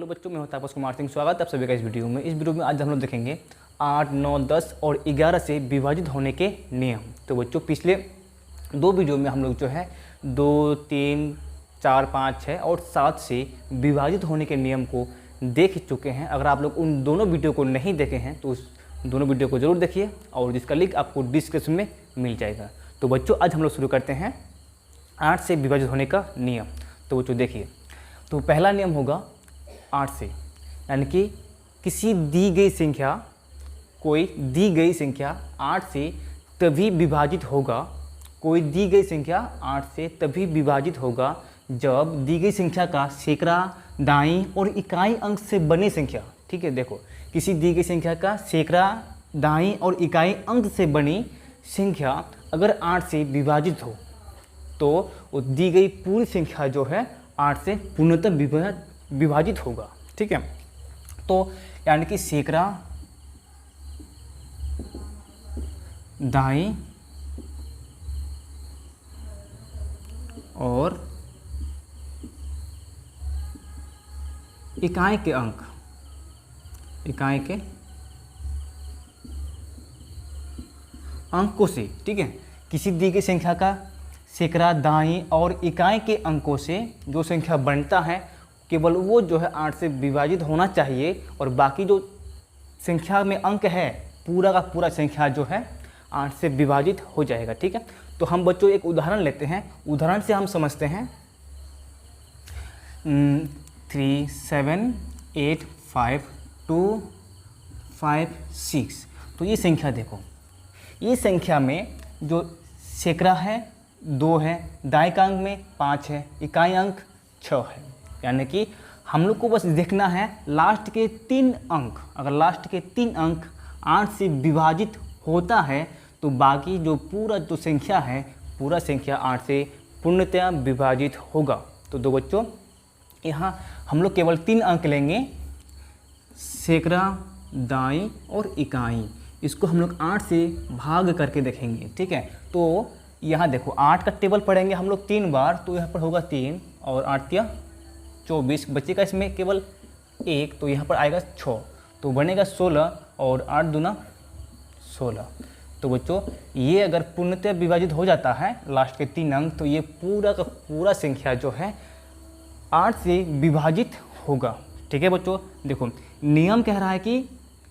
बच्चों, मैं होता है कुमार सिंह। स्वागत है आप सभी का इस वीडियो में। इस वीडियो में आज हम लोग देखेंगे 8, 9, 10 और 11 से विभाजित होने के नियम। तो बच्चों, पिछले दो वीडियो में हम लोग जो है 2, 3, 4, 5, 6 और 7 से विभाजित होने के नियम को देख चुके हैं। अगर आप लोग उन दोनों वीडियो को नहीं देखे हैं तो उस दोनों वीडियो को ज़रूर देखिए और जिसका लिंक आपको डिस्क्रिप्शन में मिल जाएगा। तो बच्चों, आज हम लोग शुरू करते हैं 8 से विभाजित होने का नियम। तो बच्चों देखिए, तो पहला नियम होगा 8 से, यानी कि किसी दी गई संख्या, कोई दी गई संख्या 8 से तभी विभाजित होगा। कोई दी गई संख्या 8 से तभी विभाजित होगा जब दी गई संख्या का सैकड़ा, दाई और इकाई अंक से बनी संख्या, ठीक है। देखो, किसी दी गई संख्या का सैकड़ा, दाई और इकाई अंक से बनी संख्या अगर 8 से विभाजित हो तो वो दी गई पूरी संख्या जो है 8 से पूर्णतः विभाजित होगा, ठीक है। तो यानी कि सैकड़ा, दाई और इकाई के अंक, इकाई के अंकों से, ठीक है। किसी दी गई संख्या का सैकड़ा, दाई और इकाई के अंकों से जो संख्या बनता है केवल वो जो है 8 से विभाजित होना चाहिए और बाकी जो संख्या में अंक है पूरा का पूरा संख्या जो है 8 से विभाजित हो जाएगा, ठीक है। तो हम बच्चों एक उदाहरण लेते हैं। उदाहरण से हम समझते हैं 3, 7, 8, 5, 2, 5, 6। तो ये संख्या देखो, ये संख्या में जो सैकड़ा है 2 है, दाई का अंक में 5 है, इकाई अंक 6 है। यानी कि हम लोग को बस देखना है लास्ट के 3 अंक। अगर लास्ट के 3 अंक 8 से विभाजित होता है तो बाकी जो पूरा जो संख्या है पूरा संख्या 8 से पूर्णतः विभाजित होगा। तो दो बच्चों, यहाँ हम लोग केवल 3 अंक लेंगे, सैकड़ा, दाई और इकाई। इसको हम लोग 8 से भाग करके देखेंगे, ठीक है। तो यहाँ देखो 8 का टेबल पढ़ेंगे हम लोग 3 बार, तो यहाँ पर होगा 3 और 8 या 24, बचेगा इसमें केवल 1, तो यहाँ पर आएगा 6, तो बनेगा 16 और 8 दूना 16। तो बच्चों, ये अगर पूर्णतः विभाजित हो जाता है लास्ट के 3 अंक तो ये पूरा का पूरा संख्या जो है 8 से विभाजित होगा, ठीक है बच्चों। देखो, नियम कह रहा है कि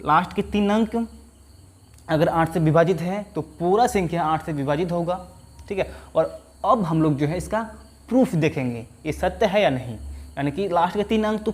लास्ट के 3 अंक अगर 8 से विभाजित है तो पूरा संख्या 8 से विभाजित होगा, ठीक है। और अब हम लोग जो है इसका प्रूफ देखेंगे, ये सत्य है या नहीं। यानी कि लास्ट के 3 अंक तो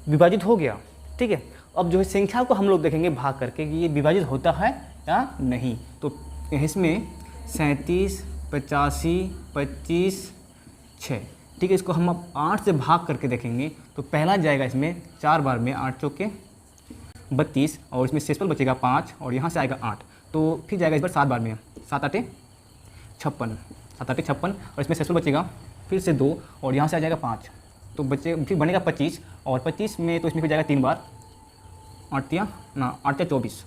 विभाजित हो गया, ठीक है। अब जो है संख्या को हम लोग देखेंगे भाग करके कि ये विभाजित होता है या नहीं। तो इसमें 37, 85, 25, 6, ठीक है। इसको हम अब 8 से भाग करके देखेंगे तो पहला जाएगा इसमें 4 बार में, 8 चौके 32 और इसमें शेषफल बचेगा 5 और यहाँ से आएगा 8, तो फिर जाएगा इस बार 7 बार में, 7 8 56, 7 8 56 और इसमें शेषफल बचेगा फिर से 2 और यहाँ से आ जाएगा 5, तो बचे फिर बनेगा 25 और 25 में तो इसमें फिर जाएगा 3 बार, 8 या 24,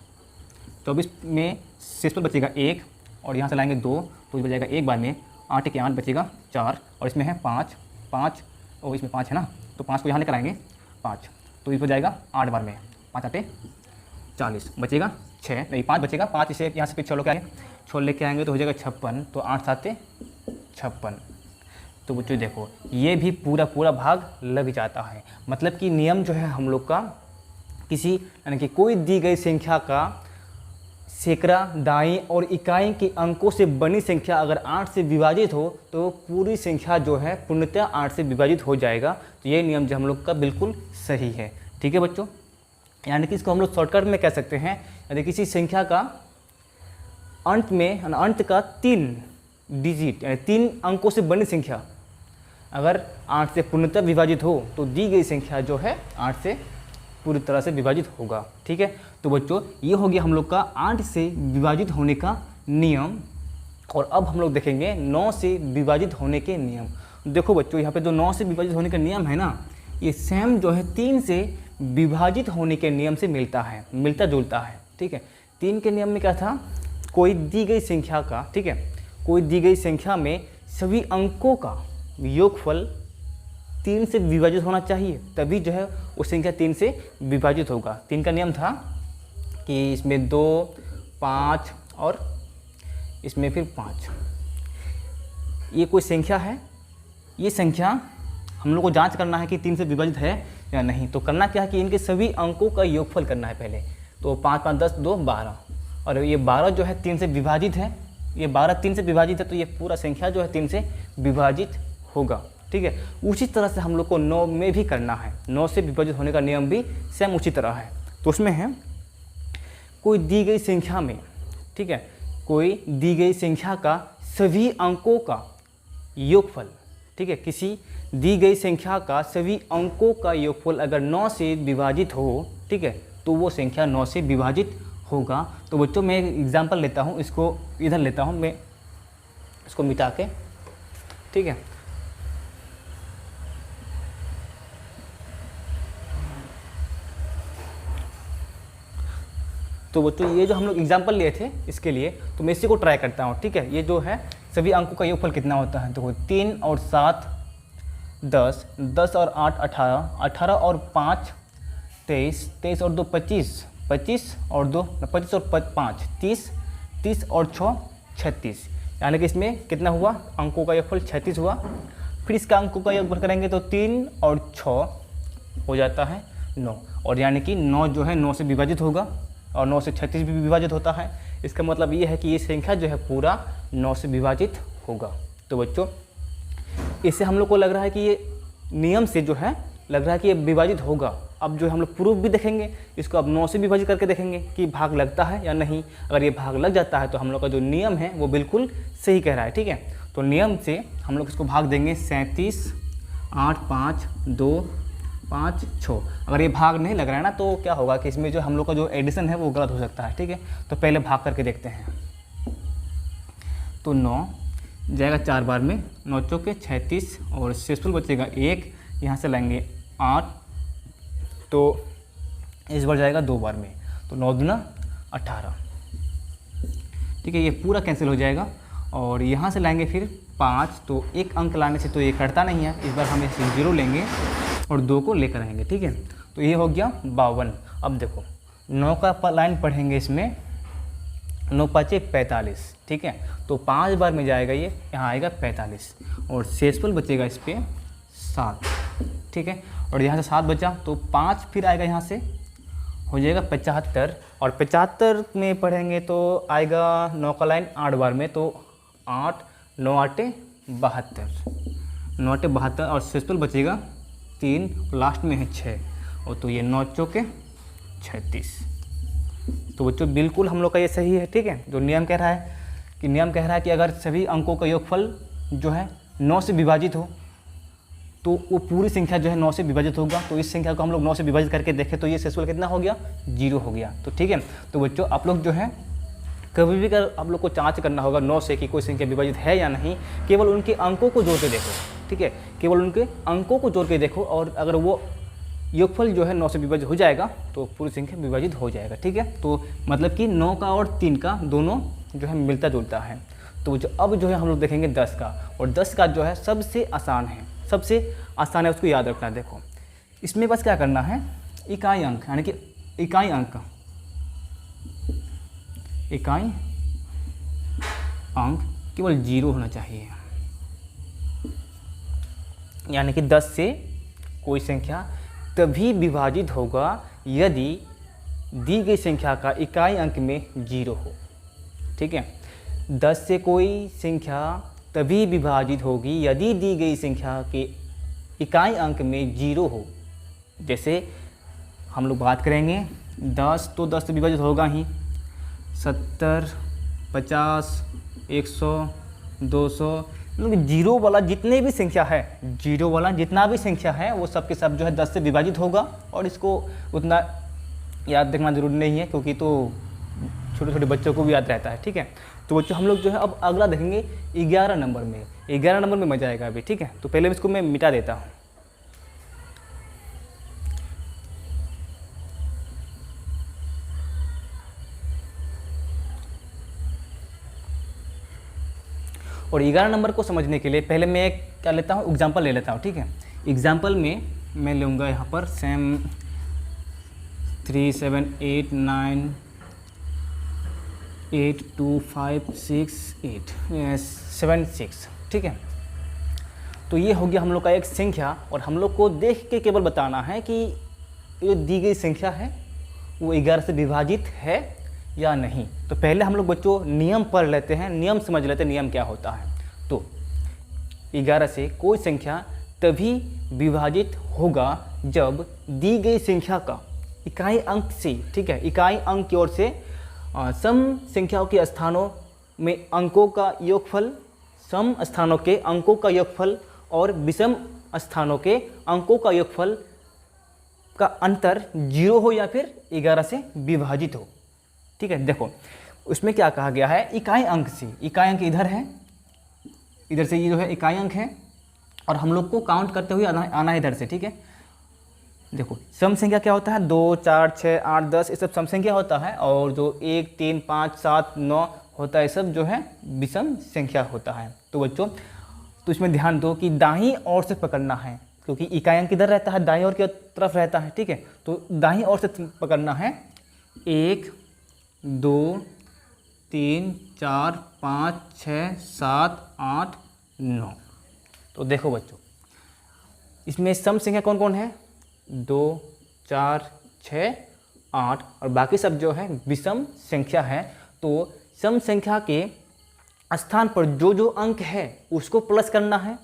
24 में शेषफल बचेगा 1 और यहाँ से लाएंगे 2, तो बचेगा 1 बार में, 8 के 8 बचेगा 4 और इसमें है 5 और इसमें 5 है ना, तो 5 को यहाँ लेकर आएंगे 5, तो इस पर जाएगा 8 बार में, 5 8 40, बचेगा 6 नहीं 5 बचेगा, 5 इसे यहाँ से फिर 6 लेके आएंगे, 6 लेके आएंगे तो हो जाएगा 56, तो 8 7 56। तो बच्चों देखो, ये भी पूरा भाग लग जाता है। मतलब कि नियम जो है हम लोग का किसी यानी कि कोई दी गई संख्या का सैकड़ा, दाई और इकाई के अंकों से बनी संख्या अगर 8 से विभाजित हो तो पूरी संख्या जो है पूर्णतः 8 से विभाजित हो जाएगा। तो ये नियम जो हम लोग का बिल्कुल सही है, ठीक है बच्चों। यानी कि इसको हम लोग शॉर्टकट में कह सकते हैं, यदि किसी संख्या का अंत का 3 डिजिट यानी 3 अंकों से बनी संख्या अगर 8 से पूर्णतः विभाजित हो तो दी गई संख्या जो है 8 से पूरी तरह से विभाजित होगा, ठीक है। तो बच्चों, ये हो गया हम लोग का 8 से विभाजित होने का नियम। और अब हम लोग देखेंगे 9 से विभाजित होने के नियम। देखो बच्चों, यहाँ पे जो 9 से विभाजित होने का नियम है ना, ये सेम जो है 3 से विभाजित होने के नियम से मिलता जुलता है, ठीक है। 3 के नियम में क्या था, कोई दी गई संख्या का, ठीक है, कोई दी गई संख्या में सभी अंकों का योगफल 3 से विभाजित होना चाहिए, तभी जो है वो संख्या 3 से विभाजित होगा। 3 का नियम था कि इसमें 2, 5 और इसमें फिर 5। ये कोई संख्या है, ये संख्या हम लोग को जांच करना है कि 3 से विभाजित है या नहीं। तो करना क्या है कि इनके सभी अंकों का योगफल करना है पहले। तो 5 5 10 2 12, और ये 12 जो है 3 से विभाजित है, ये 12 3 से विभाजित है, तो ये पूरा संख्या जो है 3 से विभाजित होगा। ठीक है, उसी तरह से हम लोग को 9 में भी करना है। 9 से विभाजित होने का नियम भी सेम उसी तरह है। तो उसमें है कोई दी गई संख्या में, ठीक है, कोई दी गई संख्या का सभी अंकों का योगफल, ठीक है, किसी दी गई संख्या का सभी अंकों का योगफल अगर 9 से विभाजित हो, ठीक है, तो वो संख्या 9 से विभाजित होगा। तो बच्चों मैं एक एग्जांपल लेता हूँ, इसको इधर लेता हूँ मैं, इसको मिटा के, ठीक है। तो बच्चों ये जो हम लोग एग्जांपल लिए थे इसके लिए, तो मैं इसी को ट्राई करता हूँ, ठीक है। ये जो है सभी अंकों का योगफल कितना होता है, तो 3 और 7 10, 10 और 8 18, 18 और 5 23, 23 और 2 25, 25 और 2 25 और 5 30, 30 और 6 36, यानी कि इसमें कितना हुआ अंकों का योगफल 36 हुआ। फिर इसका अंकों का योगफल करेंगे तो 3 और 6 हो जाता है 9, और यानी कि 9 जो है 9 से विभाजित होगा, और 9 से 36 भी विभाजित होता है। इसका मतलब ये है कि ये संख्या जो है पूरा 9 से विभाजित होगा। तो बच्चों इससे हम लोग को लग रहा है कि ये नियम से जो है लग रहा है कि ये विभाजित होगा। अब जो हम लोग प्रूफ भी देखेंगे, इसको अब 9 से विभाजित करके देखेंगे कि भाग लगता है या नहीं। अगर ये भाग लग जाता है तो हम लोग का जो नियम है वो बिल्कुल सही कह रहा है, ठीक है। तो नियम से हम लोग इसको भाग देंगे 37 8 5 2 5 6। अगर ये भाग नहीं लग रहा है ना तो क्या होगा कि इसमें जो हम लोग का जो एडिशन है वो गलत हो सकता है, ठीक है। तो पहले भाग करके देखते हैं। तो 9 जाएगा 4 बार में, 9 चौके 36, और शेषफल बचेगा 1, यहाँ से लाएंगे 8, तो इस बार जाएगा 2 बार में, तो 9 दूना 18, ठीक है। ये पूरा कैंसिल हो जाएगा, और यहाँ से लाएंगे फिर 5, तो एक अंक लाने से तो ये कटता नहीं है, इस बार हम इसे 0 लेंगे और 2 को लेकर आएंगे, ठीक है। तो ये हो गया 52। अब देखो 9 का लाइन पढ़ेंगे, इसमें 9 5 45, ठीक है। तो 5 बार में जाएगा ये, यहाँ आएगा 45, और शेषफल बचेगा इस पर 7, ठीक है। और यहाँ से 7 बचा तो 5 फिर आएगा, यहाँ से हो जाएगा 75, और 75 में पढ़ेंगे तो आएगा 9 का लाइन 8 बार में, तो 8 9 8 72, 9 8 72, और शेषफल बचेगा 3, लास्ट में है 6, और तो ये 9 चौके 36। तो बच्चों बिल्कुल हम लोग का ये सही है, ठीक है। जो नियम कह रहा है कि अगर सभी अंकों का योगफल जो है 9 से विभाजित हो तो वो पूरी संख्या जो है 9 से विभाजित होगा। तो इस संख्या को हम लोग 9 से विभाजित करके देखें तो ये शेषफल कितना हो गया, 0 हो गया। तो ठीक है, तो बच्चों आप लोग जो है कभी भी अगर आप लोग को जांच करना होगा 9 से कि कोई संख्या विभाजित है या नहीं, केवल उनके अंकों को जोड़ के देखो, ठीक है। केवल उनके अंकों को जोड़ के देखो, और अगर वो योगफल जो है 9 से विभाजित हो जाएगा तो पूरी संख्या विभाजित हो जाएगा, ठीक है। तो मतलब कि 9 का और 3 का दोनों जो है मिलता जुलता है। तो जो अब जो है हम लोग देखेंगे 10 का, और 10 का जो है सबसे आसान है, उसको याद रखना। देखो इसमें बस क्या करना है, इकाई अंक यानी कि इकाई अंक केवल 0 होना चाहिए, यानी कि 10 से कोई संख्या तभी विभाजित होगा यदि दी गई संख्या का इकाई अंक में 0 हो, ठीक है। 10 से कोई संख्या तभी विभाजित होगी यदि दी गई संख्या के इकाई अंक में 0 हो। जैसे हम लोग बात करेंगे 10, तो 10 से विभाजित होगा ही, 70 50 100 200, मतलब 0 वाला जितने भी संख्या है, 0 वाला जितना भी संख्या है वो सब के सब जो है 10 से विभाजित होगा। और इसको उतना याद देखना जरूरी नहीं है क्योंकि तो छोटे छोटे बच्चों को भी याद रहता है, ठीक है। तो बच्चों हम लोग जो है अब अगला देखेंगे 11 नंबर में। 11 नंबर में मजा आएगा अभी, ठीक है। तो पहले इसको मैं मिटा देता हूँ। और 11 नंबर को समझने के लिए पहले मैं क्या लेता हूँ, एग्जाम्पल ले लेता हूँ, ठीक है। एग्जाम्पल में मैं लूँगा यहाँ पर सेम 3 7 8 9 8 2 5 6 8 7 6, ठीक है। तो ये हो गया हम लोग का एक संख्या, और हम लोग को देख के केवल बताना है कि ये दी गई संख्या है वो 11 से विभाजित है या नहीं। तो पहले हम लोग बच्चों नियम पढ़ लेते हैं, नियम समझ लेते हैं, नियम क्या होता है। तो 11 से कोई संख्या तभी विभाजित होगा जब दी गई संख्या का इकाई अंक से, ठीक है, इकाई अंक की ओर से सम संख्याओं के स्थानों में अंकों का योगफल, सम स्थानों के अंकों का योगफल और विषम स्थानों के अंकों का योगफल का अंतर 0 हो या फिर 11 से विभाजित हो, ठीक है। देखो उसमें क्या कहा गया है, इकाई अंक से, इकाई अंक इधर है, इधर से ये जो है इकाई अंक है, और हम लोग को काउंट करते हुए आना है इधर से, ठीक है। देखो सम संख्या क्या होता है, 2 4 6 8 10 ये सब सम संख्या होता है, और जो 1 3 5 7 9 होता है सब जो है विषम संख्या होता है। तो बच्चों तो इसमें ध्यान दो कि दाईं ओर से पकड़ना है, क्योंकि इकाई अंक किधर रहता है, दाईं ओर की तरफ रहता है, ठीक है। तो दाईं ओर से पकड़ना है 1 2 3 4 5 6 7 8 9। तो देखो बच्चों इसमें सम संख्या कौन कौन है, 2 4 6 8, और बाकी सब जो है विषम संख्या है। तो सम संख्या के स्थान पर जो जो अंक है उसको प्लस करना है,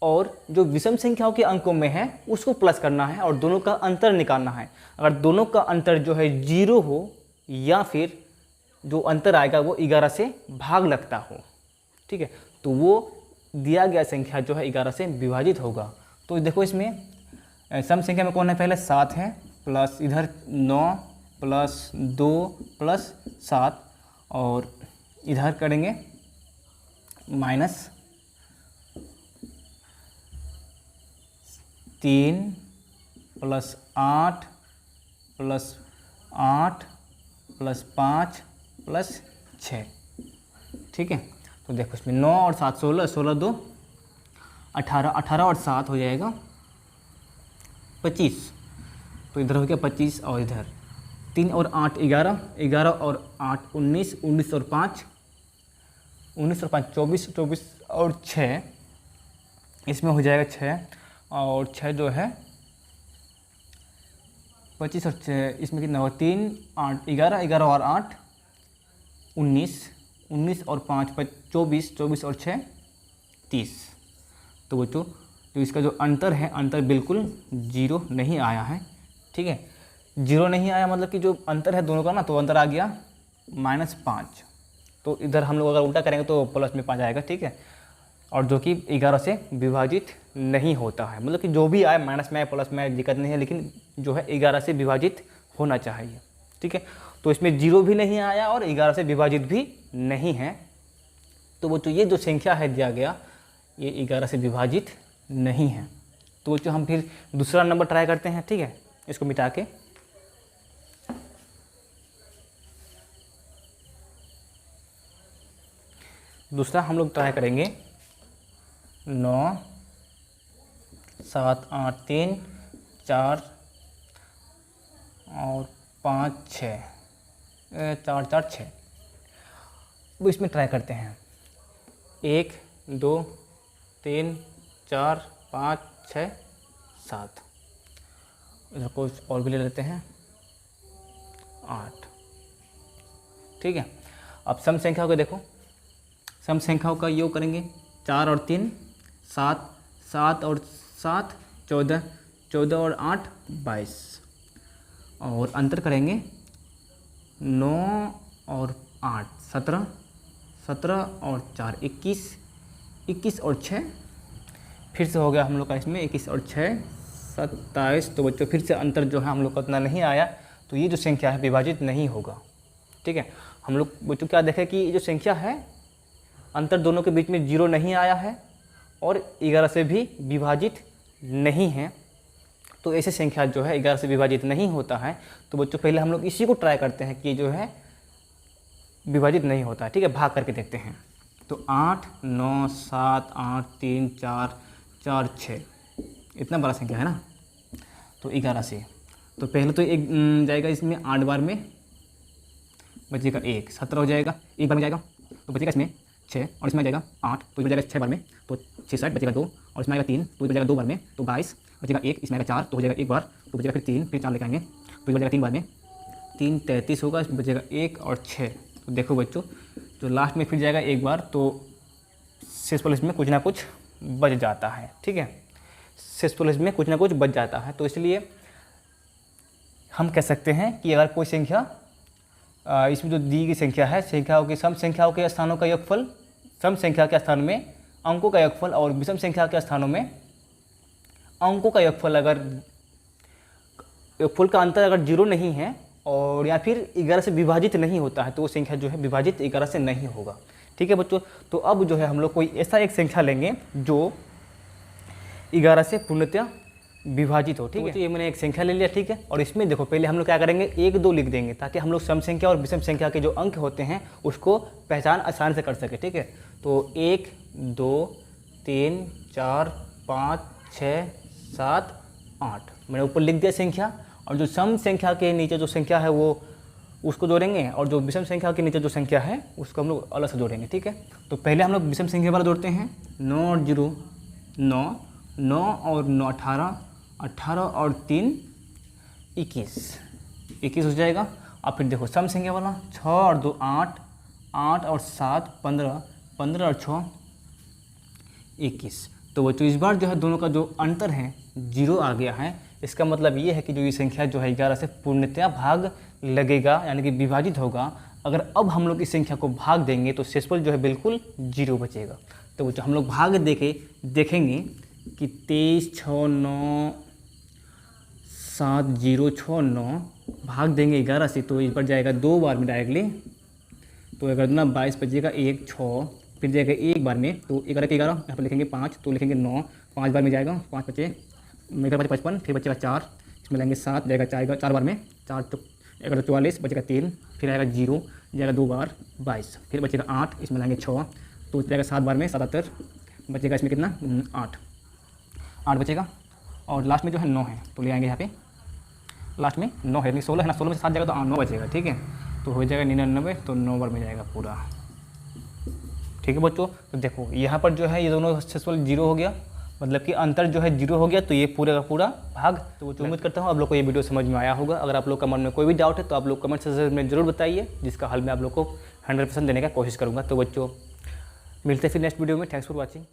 और जो विषम संख्याओं के अंकों में है उसको प्लस करना है, और दोनों का अंतर निकालना है। अगर दोनों का अंतर जो है 0 हो या फिर जो अंतर आएगा वो 11 से भाग लगता हो, ठीक है, तो वो दिया गया संख्या जो है 11 से विभाजित होगा। तो देखो इसमें सम संख्या में कौन है, पहले 7 है, प्लस इधर 9 प्लस 2 प्लस 7, और इधर करेंगे minus 3 plus 8 plus 8 plus 5 plus 6, ठीक है। तो देखो इसमें 9 और 7 16, 16 2 18, 18 और 7 हो जाएगा 25, तो इधर हो गया 25, और इधर 3 और 8 11, 11 और 8 19, 19 और 5 19 और 5 24, 24 और 6, इसमें हो जाएगा 6, और 6 जो है 25 और 6, इसमें कितना होगा 3 8 11, 11 और 8 19, 19 और 5 24, 24 और 6 30। तो बच्चों जो इसका जो अंतर है, अंतर बिल्कुल 0 नहीं आया है, ठीक है। 0 नहीं आया मतलब कि जो अंतर है दोनों का ना, तो अंतर आ गया -5। तो इधर हम लोग अगर उल्टा करेंगे तो प्लस में 5 आएगा, ठीक है, और जो कि 11 से विभाजित नहीं होता है। मतलब कि जो भी आए माइनस में आए प्लस में आए दिक्कत नहीं है, लेकिन जो है 11 से विभाजित होना चाहिए, ठीक है। तो इसमें 0 भी नहीं आया और 11 से विभाजित भी नहीं है। तो बच्चों ये जो संख्या है दिया गया ये 11 से विभाजित नहीं है। तो बच्चों हम फिर दूसरा नंबर ट्राई करते हैं, ठीक है, इसको मिटा के। दूसरा हम लोग ट्राई करेंगे 9 7 8 3 4 और 5 6 4 4 6। वो इसमें ट्राई करते हैं 1 2 3 4 5 6 7, इधर कुछ और भी ले लेते हैं 8, ठीक है। अब सम संख्याओं को देखो, सम संख्याओं का योग करेंगे 4 और 3 7, 7 और 7 14, 14 और 8 22, और अंतर करेंगे 9 और 8 17, 17 और 4 21, 21 और 6, फिर से हो गया हम लोग का इसमें 21 और 6 27। तो बच्चों फिर से अंतर जो है हम लोग का उतना नहीं आया, तो ये जो संख्या है विभाजित नहीं होगा, ठीक है। हम लोग बच्चों क्या देखें कि ये जो संख्या है अंतर दोनों के बीच में 0 नहीं आया है और 11 से भी विभाजित नहीं है। तो ऐसे संख्या जो है 11 से विभाजित नहीं होता है। तो बच्चों पहले हम लोग इसी को ट्राई करते हैं कि जो है विभाजित नहीं होता है, ठीक है, भाग करके देखते हैं। तो 8 9 7 8 3 4 4 6, इतना बड़ा संख्या है ना, तो 11 से तो पहले तो एक जाएगा इसमें 8 बार में, बचेगा 1, 17 हो जाएगा, एक बार में जाएगा तो बचेगा इसमें 6, और इसमें आ जाएगा 8 तो बचेगा 6 बार में, तो 6 बचेगा 2, और इसमें आएगा 3 तो बचेगा 2 बार में, तो 22 बचेगा 1, इसमें आएगा 4 तो हो जाएगा 1 बार, तो बचेगा फिर 3, फिर 4 लेके आएंगे तो बचेगा 3 बार में, 3 33 होगा, इसमें बचेगा 1 और 6। तो देखो बच्चों, जो लास्ट में फिर जाएगा 1 बार, तो शेषफल इसमें कुछ ना कुछ बच जाता है, ठीक है, शेषफल इसमें कुछ ना कुछ बच जाता है। तो इसलिए हम कह सकते हैं कि अगर कोई संख्या इसमें जो दी गई संख्या है, संख्याओं की सम संख्याओं के स्थानों का योगफल, सम संख्या के स्थान में अंकों का योगफल, और विषम संख्या के स्थानों में अंकों का योगफल, अगर योगफल का अंतर अगर 0 नहीं है और या फिर 11 से विभाजित नहीं होता है, तो वो संख्या जो है विभाजित 11 से नहीं होगा, ठीक है बच्चों। तो अब जो है हम लोग कोई ऐसा एक संख्या लेंगे जो 11 से पूर्णतः विभाजित हो, ठीक है। तो ये मैंने एक संख्या ले लिया, ठीक है, और इसमें देखो पहले हम लोग क्या करेंगे, 1 2 लिख देंगे ताकि हम लोग सम संख्या और विषम संख्या के जो अंक होते हैं उसको पहचान आसान से कर सके, ठीक है। तो 1 2 3 4 5 6 7 8 मैंने ऊपर लिख दिया संख्या, और जो सम संख्या के नीचे जो संख्या है वो उसको जोड़ेंगे, और जो विषम संख्या के नीचे जो संख्या है उसको हम लोग अलग से जोड़ेंगे, ठीक है। तो पहले हम लोग विषम संख्या वाला जोड़ते हैं, 9 और 0 9, 9 और 9 18, 18 और 3 21, 21 हो जाएगा। अब फिर देखो सम संख्या वाला, 6 और 2 8, 8 और 7 15, 15 और 6 21। तो बच्चों इस बार जो है दोनों का जो अंतर है 0 आ गया है। इसका मतलब ये है कि जो ये संख्या जो है 11 से पूर्णतया भाग लगेगा, यानी कि विभाजित होगा। अगर अब हम लोग इस संख्या को भाग देंगे तो शेषफल जो है बिल्कुल 0 बचेगा। तो बच्चों हम लोग भाग देखेंगे कि 23 6 9 7 0 6 9 भाग देंगे 11 से, तो इस पर जाएगा 2 बार में डायरेक्टली, तो अगर ना 22 बचेगा 1 6, फिर जाएगा 1 बार में, तो 11 के 11 यहाँ पर लिखेंगे 5, तो लिखेंगे 9, 5 बार में जाएगा, 5 बचे, मेरे 55, फिर बचेगा 4, इसमें लेंगे 7 जाएगा 4 बार में, 4 तो 11 44 बचेगा 3, फिर आएगा 0 जाएगा 2 बार 22, फिर बचेगा 8, इसमें लाएंगे 6 तो जाएगा 7 बार में 77, बचेगा इसमें कितना 8 बचेगा, और लास्ट में जो है 9 है तो ले आएंगे यहाँ पे, लास्ट में 9 है, 16 है ना, 16 में से 7 जाएगा तो 9 बचेगा, ठीक है। तो हो जाएगा 99, तो 9 बार में जाएगा पूरा, ठीक है बच्चों। तो देखो यहाँ पर जो है ये दोनों शेषफल 0 हो गया, मतलब कि अंतर जो है 0 हो गया, तो ये पूरे का पूरा भाग। तो वो उम्मीद करता हूँ आप लोग को ये वीडियो समझ में आया होगा। अगर आप लोग का मन में कोई भी डाउट है तो आप लोग कमेंट सेक्शन में जरूर बताइए, जिसका हल मैं आप लोग को 100% देने का कोशिश करूँगा। तो बच्चों मिलते हैं फिर नेक्स्ट वीडियो में। Thanks for watching.